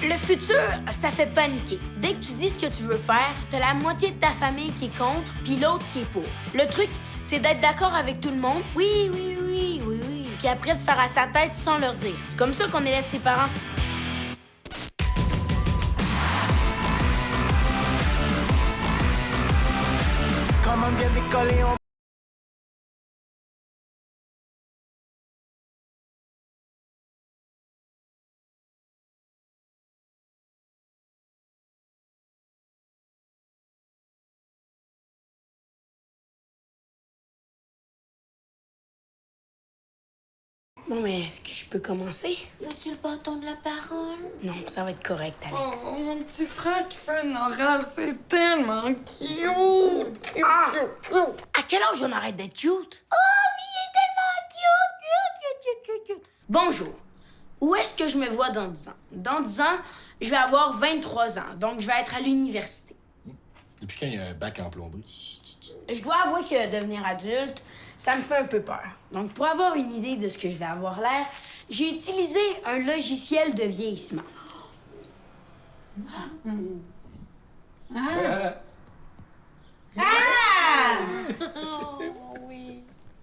Le futur, ça fait paniquer. Dès que tu dis ce que tu veux faire, t'as la moitié de ta famille qui est contre, puis l'autre qui est pour. Le truc, c'est d'être d'accord avec tout le monde. Oui, oui, oui, oui, oui. Puis après, de faire à sa tête sans leur dire. C'est comme ça qu'on élève ses parents. Comme on vient décoller, on... Bon, mais est-ce que je peux commencer? Veux-tu le bâton de la parole? Non, ça va être correct, Alex. Oh, mon petit frère qui fait un oral, c'est tellement cute! Ah! À quel âge on arrête d'être cute? Oh, mais il est tellement cute! Bonjour. Où est-ce que je me vois dans 10 ans? Dans 10 ans, je vais avoir 23 ans, donc je vais être à l'université. Depuis quand il y a un bac en plomberie? Je dois avouer que devenir adulte, ça me fait un peu peur. Donc, pour avoir une idée de ce que je vais avoir l'air, j'ai utilisé un logiciel de vieillissement.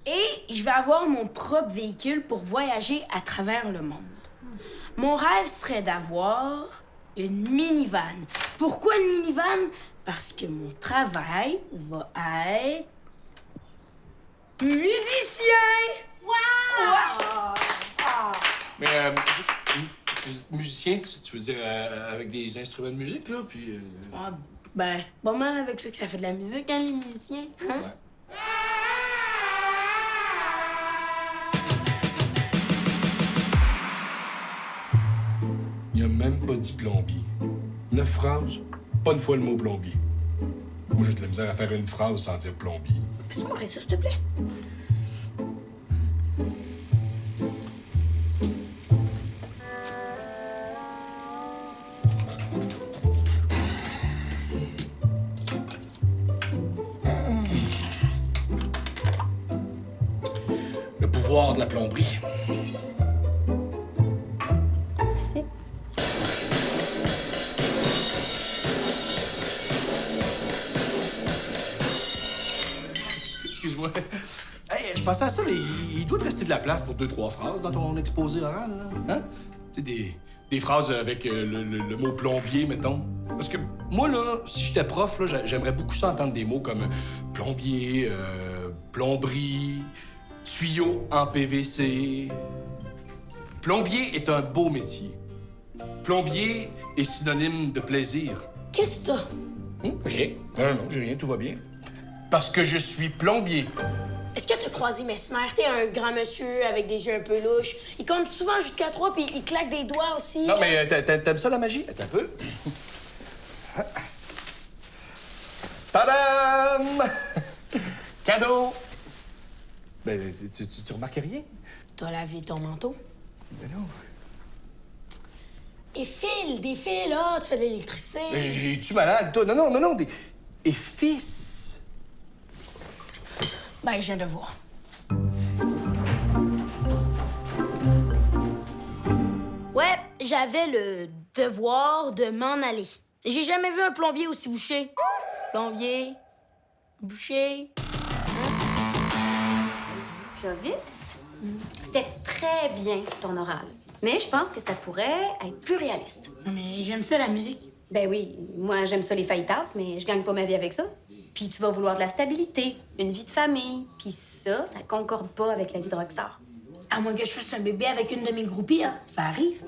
Et je vais avoir mon propre véhicule pour voyager à travers le monde. Mon rêve serait d'avoir une minivan. Pourquoi une minivan? Parce que mon travail va être musicien! Wow! Mais, musicien, tu veux dire avec des instruments de musique, là, puis... Ah, ben, c'est pas mal avec ça que ça fait de la musique, hein, les musiciens? Hein? Ouais. Il a même pas dit plombier. 9 phrases, pas une fois le mot plombier. Moi, j'ai de la misère à faire une phrase sans dire plombier. Peux-tu m'ouvrir ça, s'il te plaît? Le pouvoir de la plomberie. C'est... Excuse-moi. Hey, je pensais à ça, mais il doit te rester de la place pour 2-3 phrases dans ton exposé oral, là. Hein? Tu sais, des phrases avec le mot plombier, mettons. Parce que moi, là, si j'étais prof, là, j'aimerais beaucoup ça entendre des mots comme plombier, plomberie, tuyau en PVC. Plombier est un beau métier. Plombier est synonyme de plaisir. Qu'est-ce que t'as? Rien. Non, j'ai rien, tout va bien. Parce que je suis plombier. Est-ce que t'as croisé Mesmer? T'es un grand monsieur avec des yeux un peu louches. Il compte souvent jusqu'à 3 puis il claque des doigts aussi. Non, mais t'aimes ça, la magie? Attends un peu. Tadam! Cadeau! Ben, tu remarques rien? T'as lavé ton manteau? Ben non. Et file, des fils, là, tu fais de l'électricité. Mais es-tu malade, toi? Non, Et fils! Ben, je viens de voir. Ouais, j'avais le devoir de m'en aller. J'ai jamais vu un plombier aussi bouché. Plombier, bouché. Clovis, c'était très bien ton oral. Mais je pense que ça pourrait être plus réaliste. Non, mais j'aime ça, la musique. Ben oui, moi j'aime ça les fajitas, mais je gagne pas ma vie avec ça. Puis tu vas vouloir de la stabilité, une vie de famille. Puis ça concorde pas avec la vie de rockstar. À moins que je fasse un bébé avec une de mes groupies, hein. Ça arrive.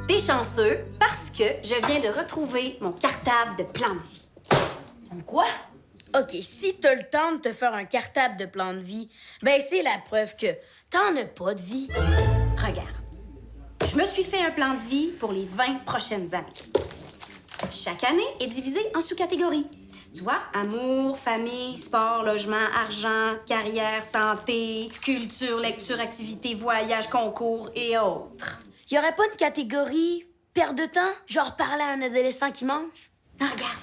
T'es chanceux parce que je viens de retrouver mon cartable de plan de vie. Donc quoi? OK, si t'as le temps de te faire un cartable de plan de vie, ben c'est la preuve que t'en as pas de vie. Regarde, je me suis fait un plan de vie pour les 20 prochaines années. Chaque année est divisée en sous-catégories. Tu vois, amour, famille, sport, logement, argent, carrière, santé, culture, lecture, activité, voyage, concours et autres. Y aurait pas une catégorie perte de temps? Genre parler à un adolescent qui mange? Ah, regarde.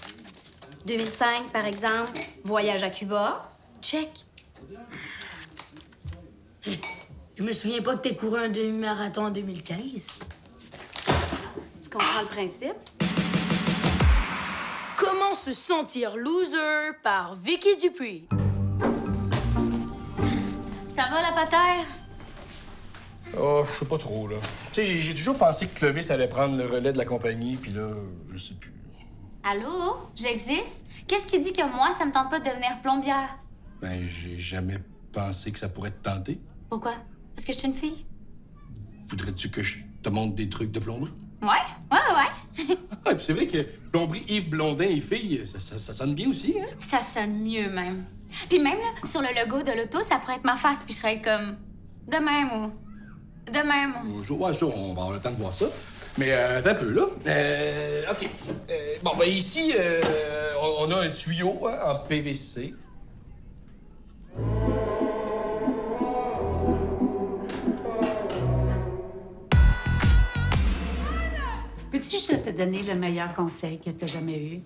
2005, par exemple, voyage à Cuba. Check. Je me souviens pas que t'aies couru un demi-marathon en 2015. comprends le principe. Comment se sentir loser par Vicky Dupuis. Ça va, la patère? Oh, je sais pas trop, là. Tu sais, j'ai toujours pensé que Clovis allait prendre le relais de la compagnie, puis là, je sais plus. Allô? J'existe? Qu'est-ce qui dit que moi, ça me tente pas de devenir plombière? Ben, j'ai jamais pensé que ça pourrait te tenter. Pourquoi? Parce que je suis une fille? Voudrais-tu que je te montre des trucs de plomberie? Ouais. Ah, puis c'est vrai que plomberie Yves Blondin et filles, ça sonne bien aussi, hein? Ça sonne mieux, même. Puis même, là, sur le logo de l'auto, ça pourrait être ma face, puis je serais comme... De même, ou... De même. Ouais, ça, on va avoir le temps de voir ça. Mais attends un peu, là. OK. Bon, ben ici, on a un tuyau hein, en PVC. Peux-tu juste te donner le meilleur conseil que tu as jamais eu?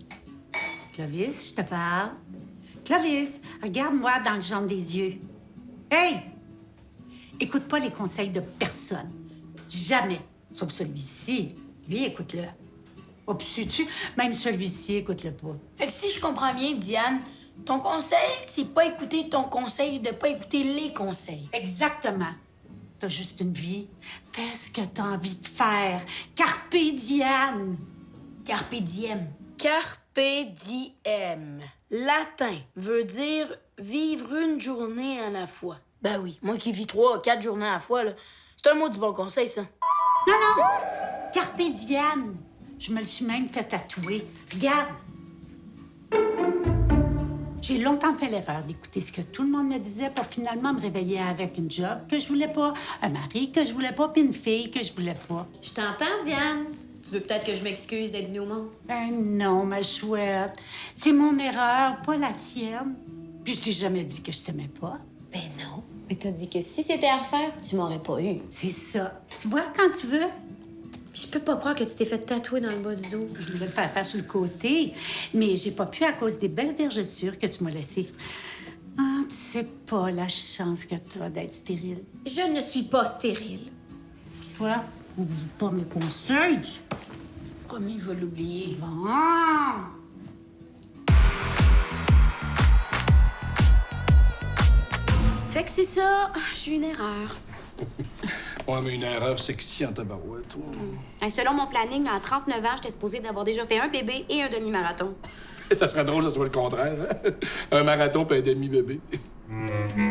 Clovis, je te parle. Clovis, regarde-moi dans le jaune des yeux. Hey! Écoute pas les conseils de personne. Jamais. Sauf celui-ci. Lui, écoute-le. Oh, puis sais-tu, même celui-ci, écoute-le pas. Fait que si je comprends bien, Diane, ton conseil, c'est pas écouter ton conseil, de pas écouter les conseils. Exactement. T'as juste une vie. Fais ce que t'as envie de faire. Carpe diem. Carpe diem. Carpe diem. Latin veut dire vivre une journée à la fois. Ben oui, moi qui vis 3 ou 4 journées à la fois, là, c'est un mot du bon conseil, ça. Non. Carpe diem. Je me le suis même fait tatouer. Regarde. J'ai longtemps fait l'erreur d'écouter ce que tout le monde me disait pour finalement me réveiller avec une job que je voulais pas, un mari que je voulais pas, puis une fille que je voulais pas. Je t'entends, Diane. Tu veux peut-être que je m'excuse d'être venue au monde? Ben non, ma chouette. C'est mon erreur, pas la tienne. Puis je t'ai jamais dit que je t'aimais pas. Ben non. Mais t'as dit que si c'était à refaire, tu m'aurais pas eu. C'est ça. Tu vois, quand tu veux, Puis je peux pas croire que tu t'es fait tatouer dans le bas du dos. je voulais le faire sur le côté, mais j'ai pas pu à cause des belles vergetures que tu m'as laissées. Ah, tu sais pas la chance que t'as d'être stérile. Je ne suis pas stérile. Puis toi, oublie pas mes conseils. Promis, je vais l'oublier. Bon. Fait que c'est ça, j'ai eu une erreur. Ouais, mais une erreur sexy en tabarouette. Hey, selon mon planning, là, à 39 ans, j'étais supposée d'avoir déjà fait un bébé et un demi-marathon. Ça serait drôle que ça soit le contraire, hein? Un marathon puis un demi-bébé. Mais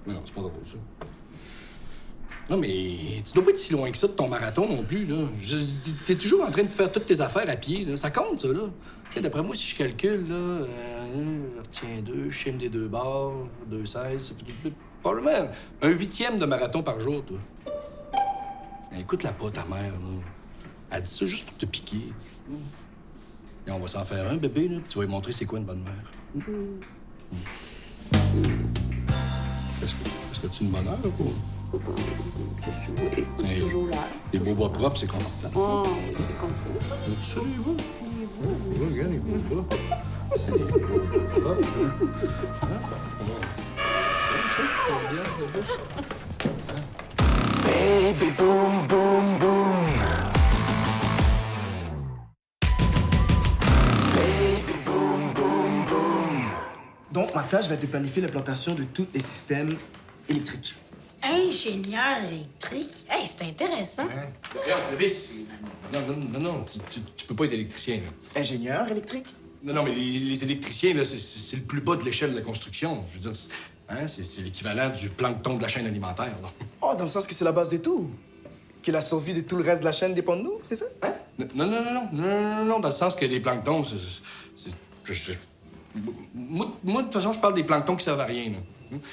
non, c'est pas drôle, ça. Non, mais tu dois pas être si loin que ça de ton marathon non plus, là. T'es toujours en train de faire toutes tes affaires à pied, là. Ça compte, ça, là. Et d'après moi, si je calcule, là, retiens 2, je des 2 barres, 2,16, ça fait probablement un 8e de marathon par jour, toi. Écoute-la pas, ta mère, là. Elle dit ça juste pour te piquer. Et on va s'en faire un, bébé, là, puis tu vas lui montrer c'est quoi une bonne mère. Est-ce que tu es une bonne heure, ou quoi? C'est toujours là. Les beaux bas propres, c'est confortable. Oh, c'est comme ça. Tu sais, les beaux? Oui, regarde, les beaux bas. Les beaux bas propres, Baby boom boom boom. Baby boom boom boom. Donc, ma tâche va être de planifier l'implantation de tous les systèmes électriques. Ingénieur électrique? Hey, c'est intéressant. Regarde, Clovis. Non, tu peux pas être électricien, là. Ingénieur électrique? Non, mais les électriciens, là, c'est le plus bas de l'échelle de la construction. Je veux dire, c'est l'équivalent du plancton de la chaîne alimentaire, là. Oh, dans le sens que c'est la base de tout. Que la survie de tout le reste de la chaîne dépend de nous, c'est ça? Hein? Non, dans le sens que les planctons, moi, de toute façon, je parle des planctons qui servent à rien, là.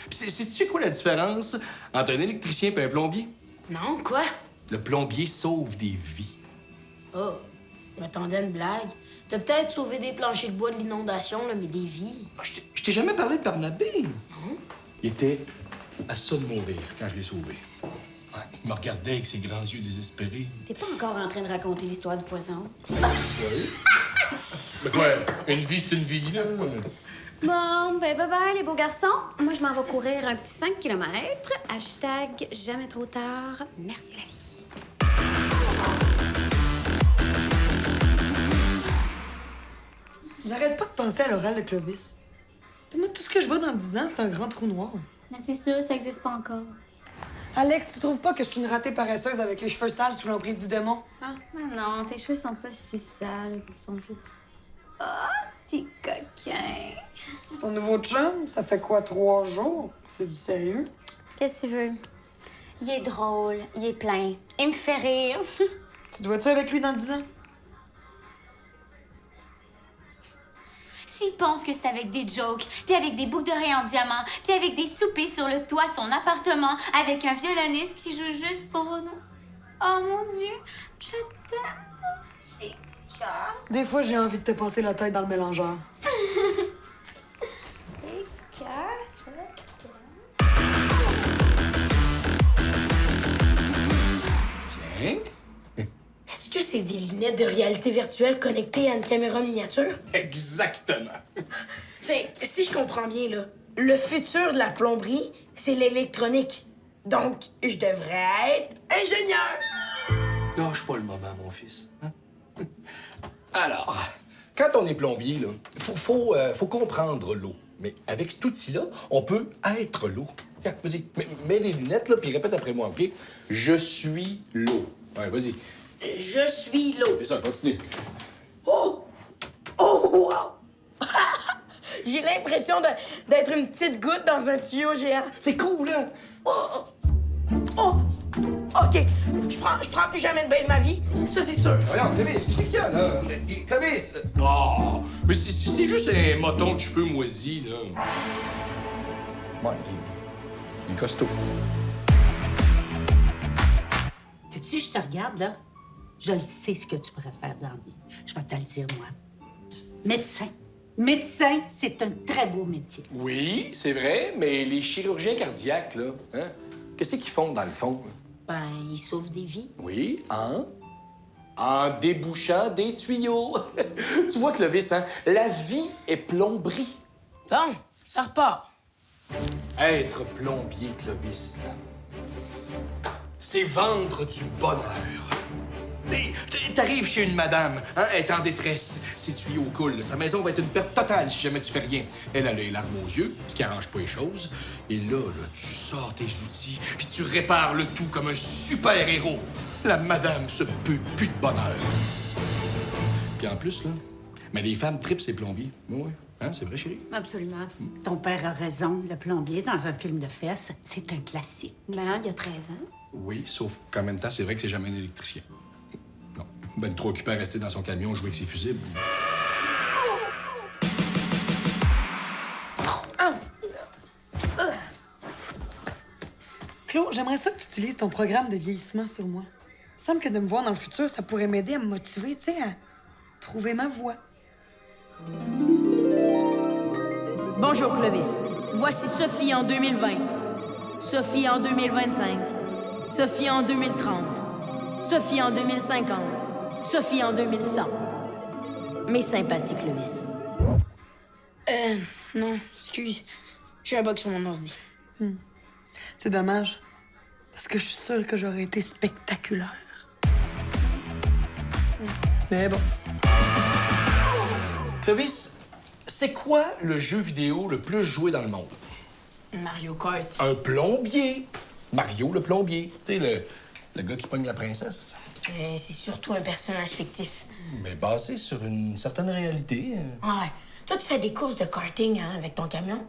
Puis sais-tu quoi la différence entre un électricien et un plombier? Non, quoi? Le plombier sauve des vies. Oh, je m'attendais à une blague. T'as peut-être sauvé des planchers de bois de l'inondation, là, mais des vies. Ah, je t'ai jamais parlé de Barnabé. Non? Il était à ça de mourir quand je l'ai sauvé. Ouais, il me regardait avec ses grands yeux désespérés. T'es pas encore en train de raconter l'histoire du poisson? Mais quoi, une vie, c'est une vie, là. Bon, ben bye-bye, les beaux garçons. Moi, je m'en vais courir un petit 5 km. Hashtag jamais trop tard. Merci la vie. n'arrête pas de penser à l'oral de Clovis. T'sais, moi, tout ce que je vois dans 10 ans, c'est un grand trou noir. Mais c'est sûr, ça existe pas encore. Alex, tu trouves pas que je suis une ratée paresseuse avec les cheveux sales sous l'emprise du démon? Hein? Mais non, tes cheveux sont pas si sales, ils sont juste... Oh, t'es coquin. C'est ton nouveau chum? Ça fait quoi, 3 jours? C'est du sérieux? Qu'est-ce que tu veux? Il est drôle, il est plein, il me fait rire. Tu te vois-tu avec lui dans 10 ans? S'il pense que c'est avec des jokes, puis avec des boucles d'oreilles en diamant, puis avec des soupers sur le toit de son appartement, avec un violoniste qui joue juste pour nous. Oh mon Dieu, je t'aime, mon petit cœur. Des fois, j'ai envie de te passer la tête dans le mélangeur. Cœur, je Tiens. Est-ce que c'est des lunettes de réalité virtuelle connectées à une caméra miniature? Exactement. Fait, si je comprends bien, là, le futur de la plomberie, c'est l'électronique. Donc, je devrais être ingénieur. Lâche pas le moment, mon fils. Hein? Alors, quand on est plombier, là, faut comprendre l'eau. Mais avec cet outil-là, on peut être l'eau. Tiens, vas-y, mets les lunettes, là, puis répète après moi, OK? Je suis l'eau. Ouais, vas-y. Je suis l'eau. Fais ça, continue. Oh! Oh, wow! J'ai l'impression d'être une petite goutte dans un tuyau géant. C'est cool, hein? Oh! Oh! OK. Je prends plus jamais de bain de ma vie. Ça, c'est sûr. Voyons, Clovis, qu'est-ce qu'il y a, là? Clovis! Oh! Mais c'est juste un moton de cheveux moisis, là. Ouais, il est costaud. Sais-tu, je te regarde, là. Je le sais ce que tu préfères dans la vie. Je vais te le dire, moi. Médecin. Médecin, c'est un très beau métier. Oui, c'est vrai, mais les chirurgiens cardiaques, là, hein? Qu'est-ce qu'ils font, dans le fond? Ben, il sauve des vies. Oui, en débouchant des tuyaux. Tu vois, Clovis, hein? La vie est plomberie. Bon, ça repart. Être plombier, Clovis, là, c'est vendre du bonheur. T'arrives chez une madame, hein, elle est en détresse, ses tuyaux coulent, sa maison va être une perte totale si jamais tu fais rien. Elle a les larmes aux yeux, ce qui arrange pas les choses. Et là, tu sors tes outils, puis tu répares le tout comme un super-héros. La madame se peut plus de bonheur. Puis en plus, là, mais les femmes tripent ces plombiers. Oui, hein, c'est vrai, chérie? Absolument. Ton père a raison. Le plombier, dans un film de fesses, c'est un classique. Ben, il y a 13 ans. Oui, sauf qu'en même temps, c'est vrai que c'est jamais un électricien. Non, ben trop occupé à rester dans son camion, jouer avec ses fusibles. Claude, j'aimerais ça que tu utilises ton programme de vieillissement sur moi. Il me semble que de me voir dans le futur, ça pourrait m'aider à me motiver, tu sais, à trouver ma voie. Bonjour, Clovis. Voici Sophie en 2020. Sophie en 2025. Sophie en 2030. Sophie en 2050. Sophie en 2100. Mes sympathies, Clovis. Non, excuse. J'ai un bug sur mon ordi. C'est dommage, parce que je suis sûre que j'aurais été spectaculaire. Mais bon. Clovis, c'est quoi le jeu vidéo le plus joué dans le monde? Mario Kart. Un plombier. Mario le plombier. Tu sais, le gars qui pogne la princesse. C'est surtout un personnage fictif. Mais basé sur une certaine réalité. Ouais. Toi, tu fais des courses de karting hein, avec ton camion.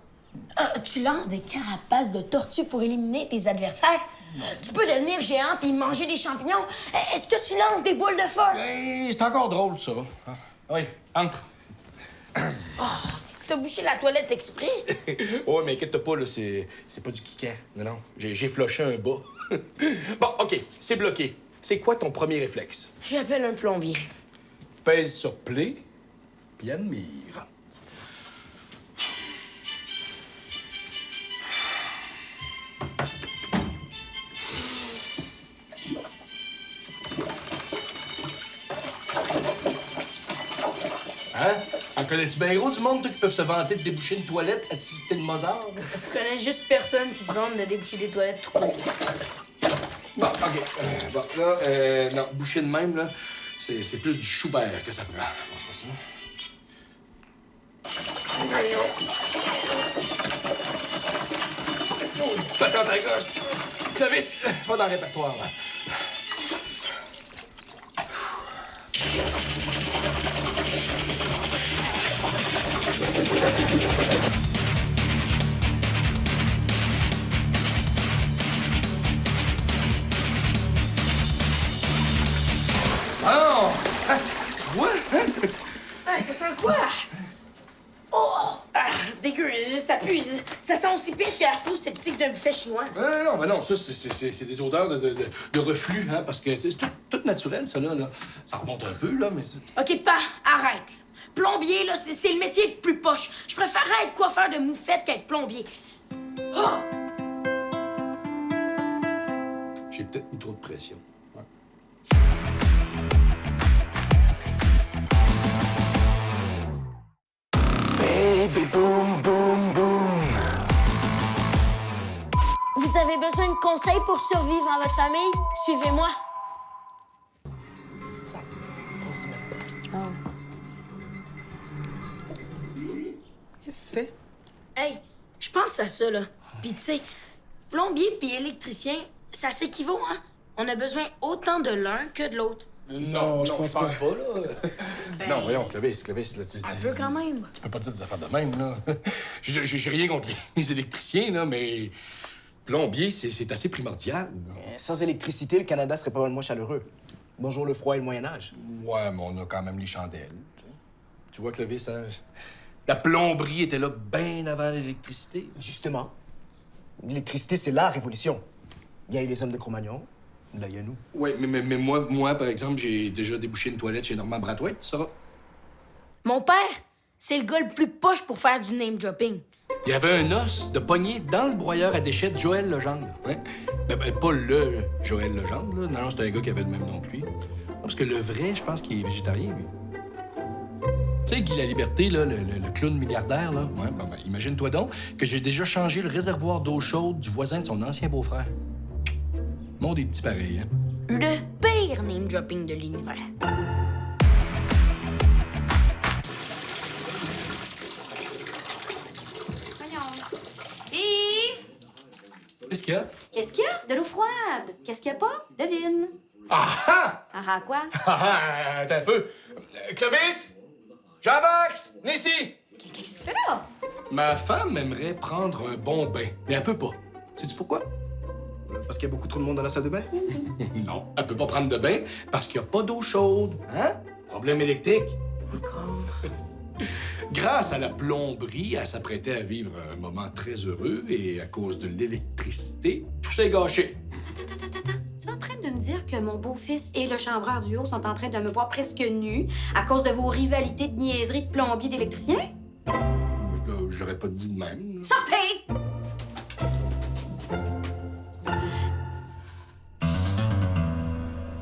Tu lances des carapaces de tortues pour éliminer tes adversaires. Tu peux devenir géant puis manger des champignons. Est-ce que tu lances des boules de feu? Hey, c'est encore drôle, ça. Ah, oui, entre. T'as bouché la toilette exprès? Oh, mais inquiète-toi pas, là, c'est pas du kikan. Non, non, j'ai floché un bas. Bon, OK, c'est bloqué. C'est quoi ton premier réflexe? J'appelle un plombier. Pèse sur play, puis admire. Hein? En connais-tu bien gros du monde, toi, qui peuvent se vanter de déboucher une toilette assistée de Mozart? Je connais juste personne qui se vante de déboucher des toilettes tout court. Bon, OK. Bon, là, non, boucher de même, là, c'est plus du Schubert que ça prend. On se fait ça. Maudite patente à gosse! Clovis, va dans le répertoire, là. Ah! Ah, tu vois? Hein? Ah, ça sent quoi? Oh! Ah, dégueu, ça pue. Ça sent aussi pire que la fosse sceptique d'un buffet chinois. Non, mais non, ça, c'est des odeurs de reflux, hein, parce que c'est tout naturel, ça, là. Ça remonte un peu, là, mais c'est... OK, pas, arrête. Plombier, là, c'est le métier le plus poche. Je préfère être coiffeur de moufette qu'être plombier. Oh! J'ai peut-être mis trop de pression. Ouais. Baby boom boom boom. Vous avez besoin de conseils pour survivre en votre famille? Suivez-moi. Qu'est-ce que tu fais? Hey, je pense à ça, là. Puis tu sais, plombier puis électricien, ça s'équivaut, hein? On a besoin autant de l'un que de l'autre. Non, je pense pas, là. Non, voyons, Clovis, là, Un peu quand même. Tu peux pas dire des affaires de même, là. J'ai rien contre les électriciens, là, mais plombier, c'est assez primordial. Là. Sans électricité, le Canada serait pas mal moins chaleureux. Bonjour le froid et le Moyen-Âge. Ouais, mais on a quand même les chandelles. Tu vois, Clovis, hein? La plomberie était là bien avant l'électricité. Justement, l'électricité, c'est la révolution. Il y a eu les hommes de Cro-Magnon, là, il y a nous. Oui, mais moi, par exemple, j'ai déjà débouché une toilette chez Normand Brathwaite, tu sauras. Mon père, c'est le gars le plus poche pour faire du name dropping. Il y avait un os de poignée dans le broyeur à déchets de Joël Legendre. Ouais. Ben, pas le Joël Legendre, là. Non, c'est un gars qui avait le même nom que lui. Non, parce que le vrai, je pense qu'il est végétarien, lui. Tu sais, Guy Laliberté, là, le clown milliardaire, là. Ouais, ben, imagine-toi donc que j'ai déjà changé le réservoir d'eau chaude du voisin de son ancien beau-frère. Mon des petits pareils, hein. Le pire name dropping de l'univers. Voyons. Yves! Qu'est-ce qu'il y a? Qu'est-ce qu'il y a? De l'eau froide. Qu'est-ce qu'il y a pas? Devine. Ah ah! Ah ah, quoi? Ah ah! Attends un peu. Clovis! Jean-Max! Nissi! Qu'est-ce que tu fais là? Ma femme aimerait prendre un bon bain, mais elle peut pas. Sais-tu pourquoi? Parce qu'il y a beaucoup trop de monde dans la salle de bain? Non, elle peut pas prendre de bain parce qu'il y a pas d'eau chaude. Hein? Problème électrique. Encore. Grâce à la plomberie, elle s'apprêtait à vivre un moment très heureux et à cause de l'électricité, tout s'est gâché. Attends. Tu es en train de me dire que mon beau-fils et le chambreur du haut sont en train de me voir presque nu à cause de vos rivalités de niaiseries de plombier d'électricien? Je l'aurais pas dit de même. Sortez!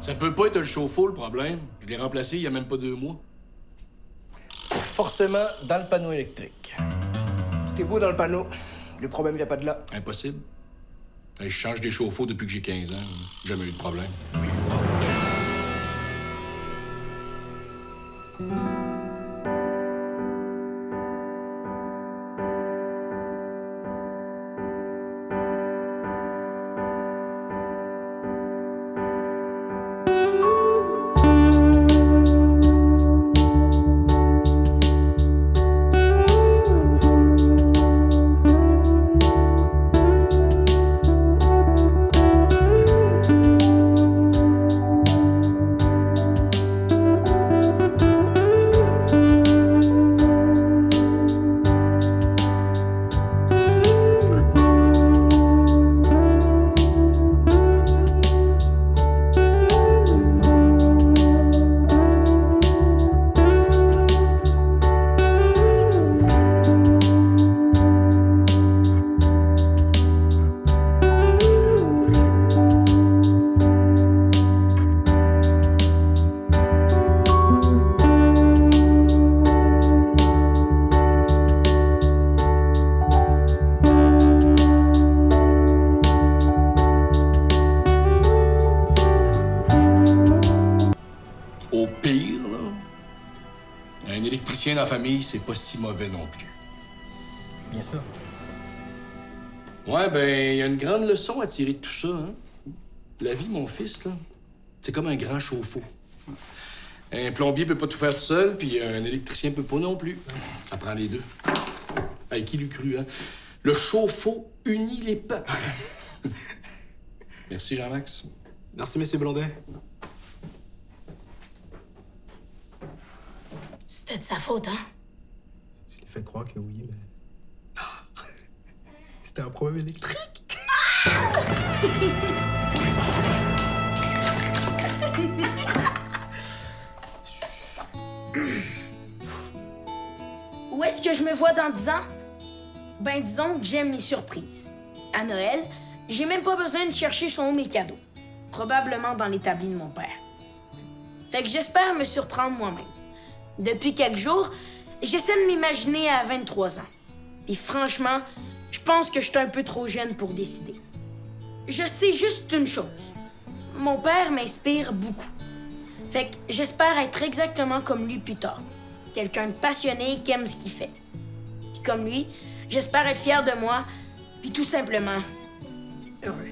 Ça peut pas être le chauffe-eau, le problème. Je l'ai remplacé il y a même pas 2 mois. C'est forcément dans le panneau électrique. Tout est beau dans le panneau. Le problème vient pas de là. Impossible. Je change des chauffe-eau depuis que j'ai 15 ans. Jamais eu de problème. Au pire, là, un électricien dans la famille, c'est pas si mauvais non plus. bien ça. Ouais, ben, il y a une grande leçon à tirer de tout ça, hein. La vie, mon fils, là, c'est comme un grand chauffe-eau. Un plombier peut pas tout faire tout seul, puis un électricien peut pas non plus. Ça prend les deux. Hey, qui l'eût cru, hein? Le chauffe-eau unit les peuples. Merci, Jean-Max. Merci, Monsieur Blondet. C'était de sa faute, hein? Je l'ai fait croire que oui, mais... C'était un problème électrique. Où est-ce que je me vois dans 10 ans? Ben, disons que j'aime mes surprises. À Noël, j'ai même pas besoin de chercher son mes cadeaux. Probablement dans l'établi de mon père. Fait que j'espère me surprendre moi-même. Depuis quelques jours, j'essaie de m'imaginer à 23 ans. Et franchement, je pense que je suis un peu trop jeune pour décider. Je sais juste une chose. Mon père m'inspire beaucoup. Fait que j'espère être exactement comme lui plus tard. Quelqu'un de passionné qui aime ce qu'il fait. Puis comme lui, j'espère être fier de moi, puis tout simplement heureux.